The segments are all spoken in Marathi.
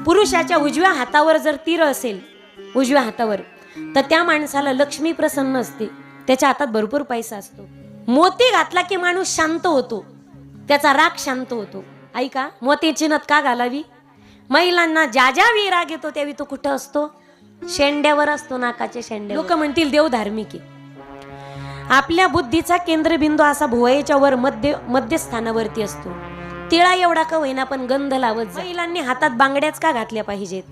पुरुषाच्या उजव्या हातावर जर तीर असेल, उजव्या हातावर, तर त्या माणसाला लक्ष्मी प्रसन्न असते, त्याच्या हातात भरपूर पैसा असतो. मोती घातला की माणूस शांत होतो, त्याचा राग शांत होतो. ऐका, मोतीची नथ का घालावी? महिलांना ज्या ज्या वेळी राग येतो त्यावेळी तो कुठं असतो? शेंड्यावर असतो, नाकाच्या शेंड्यावर. लोक म्हणतील देव धार्मिक आहे. आपल्या बुद्धीचा केंद्रबिंदू असा भुवयाच्या वर मध्यस्थानावरती असतो. तिळा एवढा का होईना पण गंध लावत जा. महिलांनी हातात बांगड्याच का घातल्या पाहिजेत?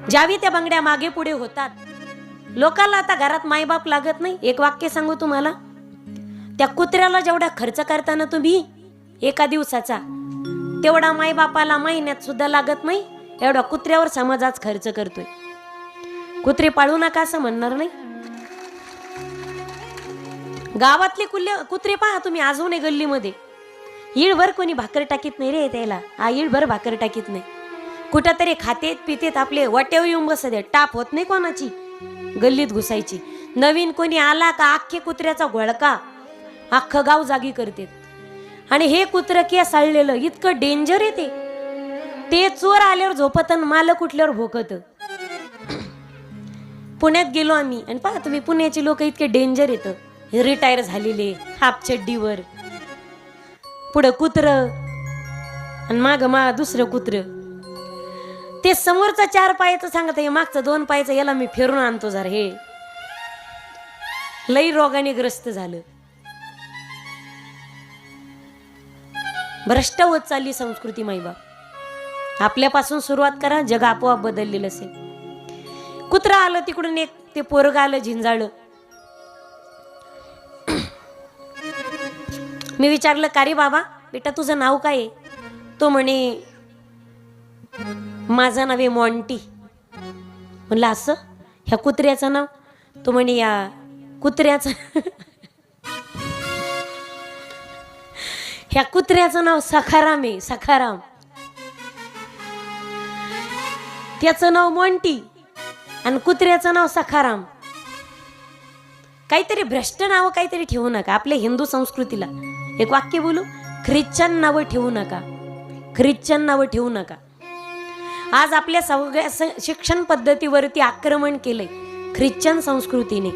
ज्यावेळी त्या बांगड्या मागे पुढे होतात, लोकांना आता घरात मायबाप लागत नाही. एक वाक्य सांगू तुम्हाला, त्या कुत्र्याला जेवढा खर्च करताना तुम्ही एका दिवसाचा, तेवढा मायबापाला महिन्यात सुद्धा लागत नाही. एवढा कुत्र्यावर समाज आज खर्च करतोय. कुत्रे पाळू नका असं म्हणणार नाही. गावातले कुत्रे पहा तुम्ही, अजूनही गल्लीमध्ये इळभर कोणी भाकर टाकीत नाही रे त्याला. इळभर भाकर टाकीत नाही. कुठं तरी खातेत पितेत, आपले वाट्यावर येऊन बसत, टाप होत नाही कोणाची गल्लीत घुसायची. नवीन कोणी आला का अख्खे कुत्र्याचा घोळका अख्खं गाव जागी करते. आणि हे कुत्र केसाळलेलं इतकं डेंजर आहे ते चोर आल्यावर झोपत आणि मालक उठल्यावर भोकत. पुण्यात गेलो आम्ही आणि पहा तुम्ही, पुण्याची लोक इतके डेंजर येतं. रिटायर झालेले, हाफ चड्डीवर, पुढं कुत्र आणि माग दुसरं कुत्र. ते समोरचा 4 पायाचं सांगत, हे मागचं 2 पायाचं, याला मी फिरून आणतो जरा. हे लई रोगाने ग्रस्त झालं. भ्रष्ट होत चालली संस्कृती. माईबाप, आपल्यापासून सुरुवात करा, जग आपोआप बदललेलं असेल. कुत्रा आलं तिकडून, एक ते पोरग आलं झिंजाळलं. मी विचारलं, का रे बाबा, बेटा तुझं नाव काय आहे? तो म्हणे, माझं नाव आहे मॉन्टी. म्हणलं असं? ह्या कुत्र्याचं नाव? तो म्हणे, या कुत्र्याचं ह्या कुत्र्याचं नाव सखाराम आहे, सखाराम. त्याचं नाव मॉन्टी आणि कुत्र्याचं नाव सखाराम. काहीतरी भ्रष्ट नाव काहीतरी ठेवू नका. आपल्या हिंदू संस्कृतीला एक वाक्य बोलू, ख्रिश्चन नावं ठेवू नका, ख्रिश्चन नावं ठेवू नका. आज आपल्या सगळ्या शिक्षण पद्धतीवरती आक्रमण केलंय ख्रिश्चन संस्कृतीने,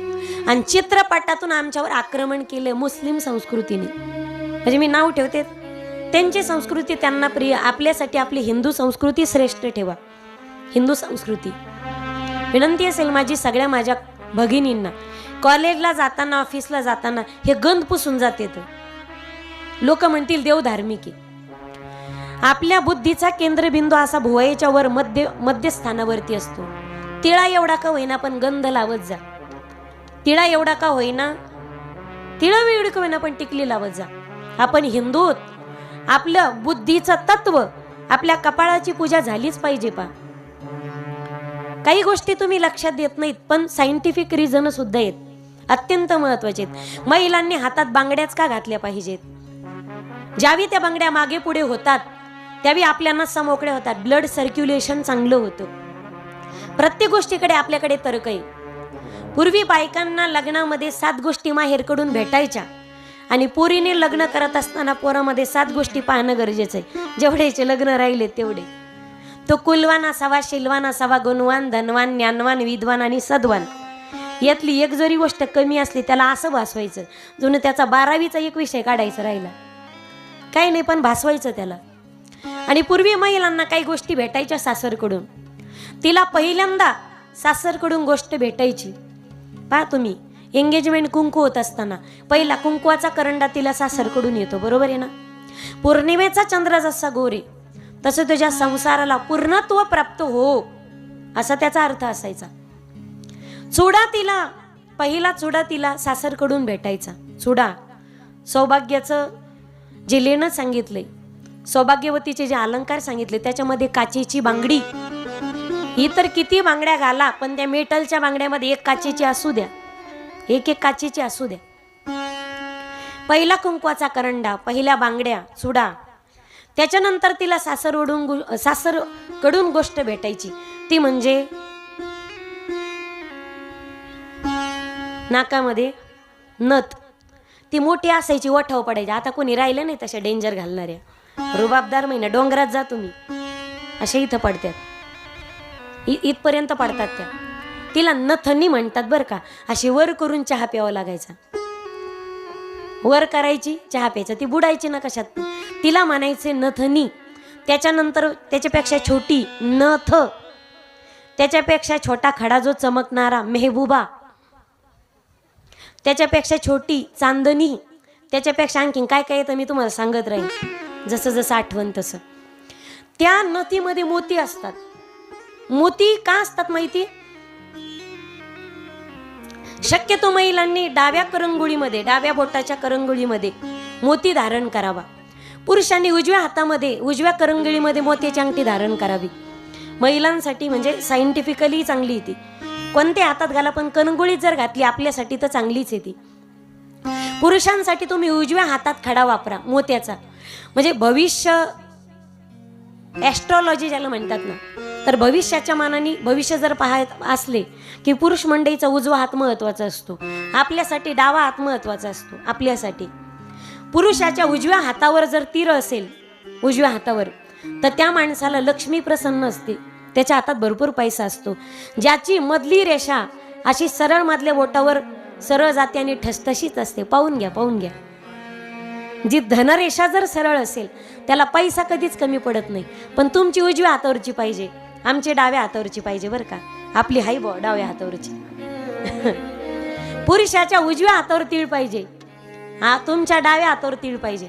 आणि चित्रपटातून आमच्यावर आक्रमण केलंय मुस्लिम संस्कृतीने. म्हणजे मी नाव ठेवते, त्यांची संस्कृती त्यांना प्रिय, आपल्यासाठी आपली हिंदू संस्कृती श्रेष्ठ ठेवा. हिंदू संस्कृती. विनंती असेल माझी सगळ्या माझ्या भगिनींना, कॉलेजला जाताना, ऑफिसला जाताना हे गंध पुसून जाते. लोक म्हणतील देव धार्मिक आहे. आपल्या बुद्धीचा केंद्रबिंदू असा भुवयाच्या वर मध्यस्थानावरती असतो. तिळा एवढा का होईना पण गंध लावत जा. तिळा एवढा का होईना, तिळा एवढी का होईना पण टिकली लावत जा. आपण हिंदू आहोत. आपलं बुद्धीचं तत्व, आपल्या कपाळाची पूजा झालीच पाहिजे. काही गोष्टी तुम्ही लक्षात देत नाहीत, पण सायंटिफिक रिझन सुद्धा आहेत, अत्यंत महत्वाचे आहेत. महिलांनी हातात बांगड्याच का घातल्या पाहिजेत? ज्यावेळी त्या बांगड्या मागे पुढे होतात त्यावेळी आपल्या नसा मोकळ्या होतात, ब्लड सर्क्युलेशन चांगलं होतं. प्रत्येक गोष्टीकडे आपल्याकडे तर्क आहे. पूर्वी बायकांना लग्नामध्ये 7 गोष्टी माहेरकडून भेटायच्या, आणि पोरीने लग्न करत असताना पोरामध्ये 7 गोष्टी पाहणं गरजेचं आहे. जेवढ्याचे लग्न राहिले तेवढे. तो कुलवान असावा, शिलवान असावा, गुणवान, धनवान, ज्ञानवान, विद्वान आणि सद्वान. यातली एक जरी गोष्ट कमी असली त्याला असं भासवायचं जणू त्याचा 12वीचा एक विषय काढायचा राहिला. काही नाही, पण भासवायचं त्याला. आणि पूर्वी महिलांना काही गोष्टी भेटायच्या सासरकडून. तिला पहिल्यांदा सासरकडून गोष्ट भेटायची. पहा तुम्ही, एंगेजमेंट कुंकू होत असताना पहिला कुंकवाचा करंडा तिला सासरकडून येतो, बरोबर आहे ना? पौर्णिमेचा चंद्र जसा गोरे तसं तुझ्या संसाराला पूर्णत्व प्राप्त हो, असा त्याचा अर्थ असायचा. चुडा तिला, पहिला चुडा तिला सासरकडून भेटायचा. चुडा, सौभाग्याचं जे लेणं सांगितलंय, सौभाग्यवतीचे जे अलंकार सांगितले, त्याच्यामध्ये काचेची बांगडी. इतर किती बांगड्या घाला, पण त्या मेटलच्या बांगड्यामध्ये एक काचेची असू द्या, एक काचेची असू द्या. पहिला कुंकवाचा करंडा, पहिल्या बांगड्या, चुडा. त्याच्यानंतर तिला सासरकडून गोष्ट भेटायची, ती म्हणजे नाकामध्ये नथ. ती मोठी असायची, वठाव पडायची. आता कोणी राहिलं नाही तशा डेंजर घालणाऱ्या. रुबाबदार महिना. डोंगरात जा तुम्ही, अशा इथं पडतात, इथपर्यंत पडतात त्या. तिला नथनी म्हणतात बरं का. अशी वर करून चहा प्यावा लागायचा, वर करायची चहा प्यायचा, ती बुडायची ना कशात. तिला म्हणायचे नथनी. त्याच्यानंतर त्याच्यापेक्षा छोटी नथ, त्याच्यापेक्षा छोटा खडा जो चमकणारा मेहबूबा, त्याच्यापेक्षा छोटी चांदणी, त्याच्यापेक्षा आणखीन काय काय येतं मी तुम्हाला सांगत राहीन जसं जसं आठवण तसं. त्या नथीमध्ये मोती असतात. मोती का असतात माहिती? शक्यतो महिलांनी डाव्या करंगुळीमध्ये, डाव्या बोटाच्या करंगुळीमध्ये मोती धारण करावा. पुरुषांनी उजव्या हातामध्ये, उजव्या करंगळीमध्ये मोत्याची अंगठी धारण करावी. महिलांसाठी म्हणजे सायंटिफिकली चांगली ती. कोणत्या हातात घाला पण करंगुळीत जर घातली आपल्यासाठी तर चांगलीच आहे ती. पुरुषांसाठी तुम्ही उजव्या हातात खडा वापरा मोत्याचा. म्हणजे भविष्य, ॲस्ट्रॉलॉजी ज्याला म्हणतात ना, तर भविष्याच्या मानाने भविष्य जर पाहत असले की पुरुष मंडळीचा उजवा हात महत्वाचा असतो, आपल्यासाठी डावा हात महत्वाचा असतो. आपल्यासाठी पुरुषाच्या उजव्या हातावर जर तीर असेल, उजव्या हातावर, तर त्या माणसाला लक्ष्मी प्रसन्न असते, त्याच्या हातात भरपूर पैसा असतो. ज्याची मधली रेषा अशी सरळ मधल्या बोटावर सरळ जाते आणि ठसठशीत असते, पाहून घ्या, पाहून घ्या. जी धनरेषा जर सरळ असेल त्याला पैसा कधीच कमी पडत नाही. पण तुमची उजव्या हातावरची पाहिजे, आमची डाव्या हातावरची पाहिजे बरं का. आपली हाय बॉ डाव्या हातावरची. पुरुषाच्या उजव्या हातावर तीळ पाहिजे, हा तुमच्या डाव्या हातावर तीळ पाहिजे.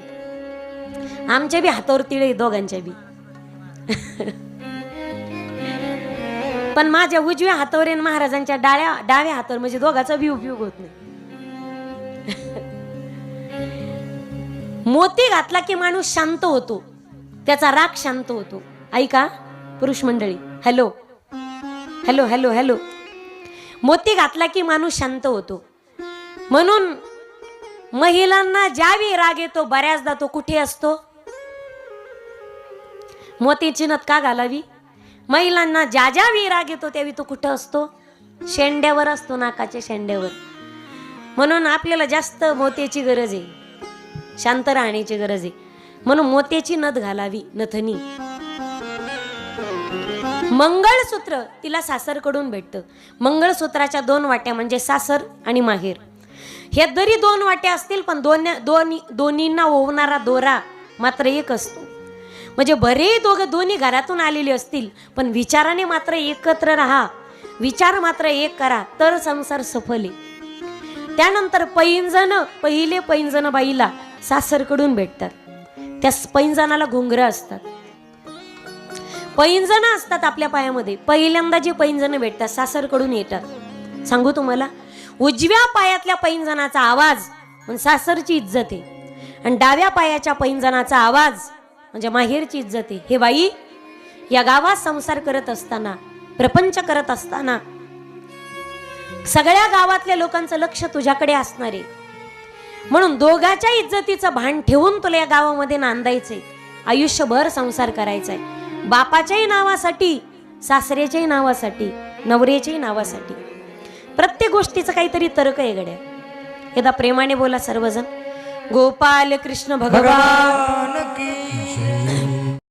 आमच्या बी हातावर तीळ आहे दोघांच्या बी. पण माझ्या उजव्या हातावर आणि महाराजांच्या डाव्या हातावर म्हणजे दोघाचा बी उपयोग होत नाही. मोती घातला की माणूस शांत होतो, त्याचा राग शांत होतो. ऐका पुरुष मंडळी, हॅलो हॅलो हॅलो हॅलो. मोती घातला की माणूस शांत होतो. म्हणून महिलांना ज्यावेळी राग येतो बऱ्याचदा तो कुठे असतो? मोतीची नथ का घालावी? महिलांना ज्या ज्यावेळी राग येतो त्यावेळी तो कुठं असतो? शेंड्यावर असतो, नाकाच्या शेंड्यावर. म्हणून आपल्याला जास्त मोत्याची गरज आहे, शांत राहण्याची गरज आहे. म्हणून मोत्याची नथ घालावी, नथनी. मंगळसूत्र तिला सासरकडून भेटतं. मंगळसूत्राच्या 2 वाट्या म्हणजे सासर आणि माहेर. हे जरी 2 वाट्या असतील पण दोन्हींना ओवणारा दोरा मात्र एक असतो. म्हणजे बरे दोन्ही घरातून आलेले असतील पण विचाराने मात्र एकत्र राहा, विचार मात्र एक करा तर संसार सफल आहे. त्यानंतर पैंजण, पहिले पैंजण बाईला सासरकडून भेटतात. त्या पैंजणाला घुंगरं असतात, पैंजण असतात आपल्या पायामध्ये. पहिल्यांदा जी पैंजण भेटतात सासरकडून येतात. सांगू तुम्हाला, उजव्या पायातल्या पैंजणाचा आवाज म्हणजे सासरची इज्जत आहे, आणि डाव्या पायाच्या पैंजणाचा आवाज म्हणजे माहेरची इज्जत आहे. हे बाई, या गावात संसार करत असताना, प्रपंच करत असताना सगळ्या गावातल्या लोकांचं लक्ष तुझ्याकडे असणार आहे. म्हणून दोघाच्या इज्जतीचं भान ठेवून तुला या गावामध्ये नांदायचंय, आयुष्यभर संसार करायचाय. बापाच्याही नावासाठी, सासऱ्याच्याही नावासाठी, नवऱ्याच्याही नावासाठी. प्रत्येक गोष्टीचं काहीतरी तर्क आहे गड्या. एकदा प्रेमाने बोला सर्वजण, गोपाल कृष्ण भगवान की